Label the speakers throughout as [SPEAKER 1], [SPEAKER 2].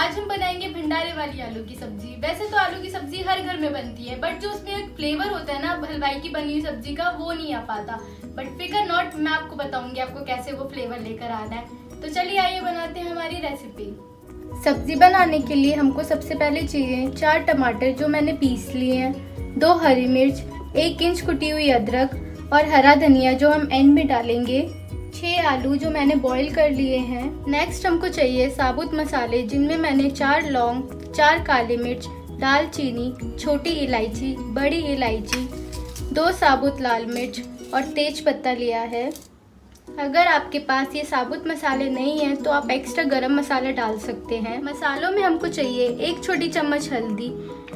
[SPEAKER 1] आज हम बनाएंगे भंडारे वाली आलू की सब्जी। वैसे तो आलू की सब्जी हर घर में बनती है, बट जो उसमें एक फ्लेवर होता है ना हलवाई की बनी हुई सब्जी का, वो नहीं आ पाता। बट फिकर नॉट, मैं आपको बताऊंगी आपको कैसे वो फ्लेवर लेकर आना है। तो चलिए आइए बनाते हैं हमारी रेसिपी। सब्जी बनाने के लिए हमको सबसे पहले चाहिए 4 टमाटर जो मैंने पीस लिए हैं, 2 हरी मिर्च, 1 इंच कुटी हुई अदरक और हरा धनिया जो हम एंड में डालेंगे, 6 आलू जो मैंने बॉईल कर लिए हैं। नेक्स्ट हमको चाहिए साबुत मसाले जिनमें मैंने 4 लौंग, 4 काली मिर्च, दालचीनी, छोटी इलायची, बड़ी इलायची, 2 साबुत लाल मिर्च और तेज पत्ता लिया है। अगर आपके पास ये साबुत मसाले नहीं हैं तो आप एक्स्ट्रा गरम मसाला डाल सकते हैं। मसालों में हमको चाहिए 1 छोटी चम्मच हल्दी,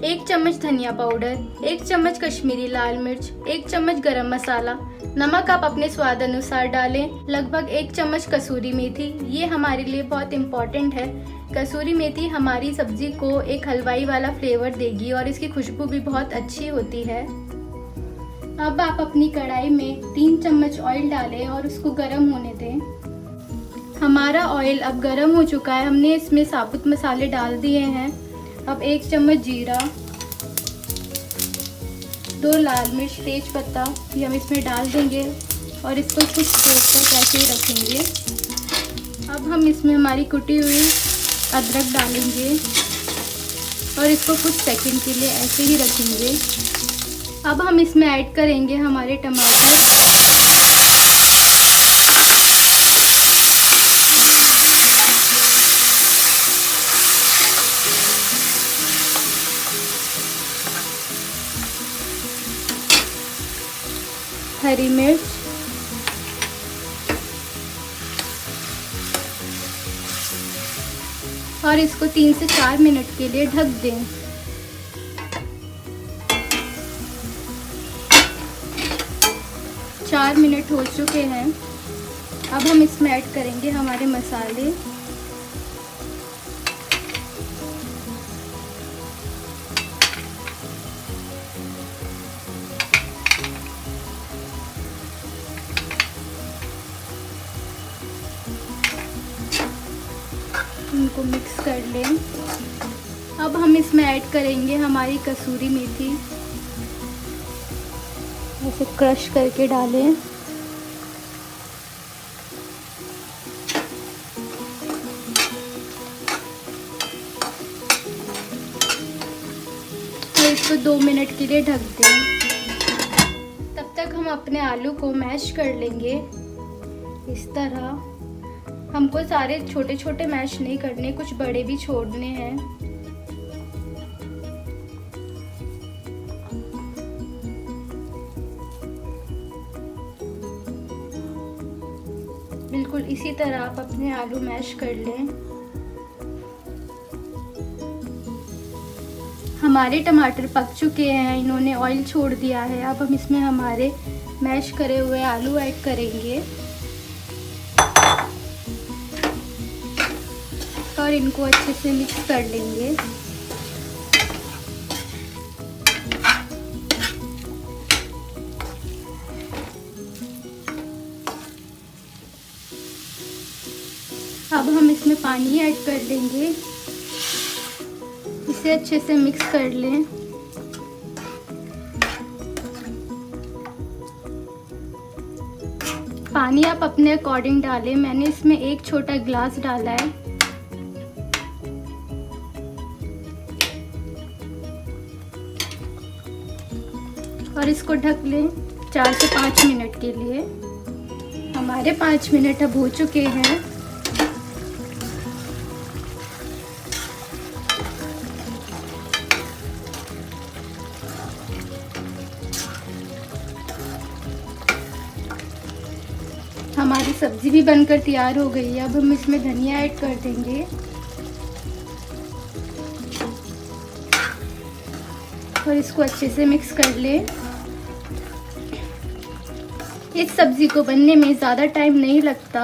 [SPEAKER 1] 1 चम्मच धनिया पाउडर, 1 चम्मच कश्मीरी लाल मिर्च, 1 चम्मच गरम मसाला, नमक आप अपने स्वाद अनुसार डालें, लगभग 1 चम्मच कसूरी मेथी। ये हमारे लिए बहुत इम्पोर्टेंट है। कसूरी मेथी हमारी सब्जी को एक हलवाई वाला फ्लेवर देगी और इसकी खुशबू भी बहुत अच्छी होती है। अब आप अपनी कढ़ाई में 3 चम्मच ऑयल डालें और उसको गर्म होने दें। हमारा ऑयल अब गर्म हो चुका है। हमने इसमें साबुत मसाले डाल दिए हैं। अब 1 चम्मच जीरा, 2 लाल मिर्च, तेज पत्ता ये हम इसमें डाल देंगे और इसको कुछ देर तक ऐसे ही रखेंगे। अब हम इसमें हमारी कुटी हुई अदरक डालेंगे और इसको कुछ सेकंड के लिए ऐसे ही रखेंगे। अब हम इसमें ऐड करेंगे हमारे टमाटर, हरी मिर्च, और इसको 3 से 4 मिनट के लिए ढक दें। चार मिनट हो चुके हैं। अब हम इसमें ऐड करेंगे हमारे मसाले। इनको मिक्स कर लें। अब हम इसमें ऐड करेंगे हमारी कसूरी मेथी, ऐसे क्रश करके डालें। तो इसको 2 मिनट के लिए ढक दें। तब तक हम अपने आलू को मैश कर लेंगे इस तरह। हमको सारे छोटे छोटे मैश नहीं करने, कुछ बड़े भी छोड़ने हैं। बिल्कुल इसी तरह आप अपने आलू मैश कर लें। हमारे टमाटर पक चुके हैं, इन्होंने ऑयल छोड़ दिया है। अब हम इसमें हमारे मैश करे हुए आलू ऐड करेंगे और इनको अच्छे से मिक्स कर लेंगे। अब हम इसमें पानी ऐड कर देंगे, इसे अच्छे से मिक्स कर लें। पानी आप अपने अकॉर्डिंग डालें। मैंने इसमें 1 छोटा गिलास डाला है। और इसको ढक लें 4 से 5 मिनट के लिए। हमारे 5 मिनट अब हो चुके हैं। हमारी सब्जी भी बनकर तैयार हो गई है। अब हम इसमें धनिया ऐड कर देंगे और इसको अच्छे से मिक्स कर लें। इस सब्जी को बनने में ज़्यादा टाइम नहीं लगता।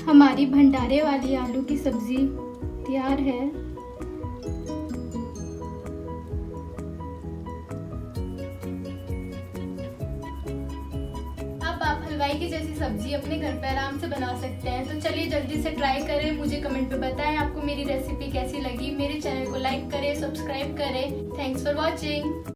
[SPEAKER 1] हमारी भंडारे वाली आलू की सब्जी तैयार है। हलवाई की जैसी सब्जी अपने घर पे आराम से बना सकते हैं। तो चलिए जल्दी से ट्राई करें, मुझे कमेंट पे बताएं आपको मेरी रेसिपी कैसी लगी। मेरे चैनल को लाइक करें, सब्सक्राइब करें। Thanks for watching.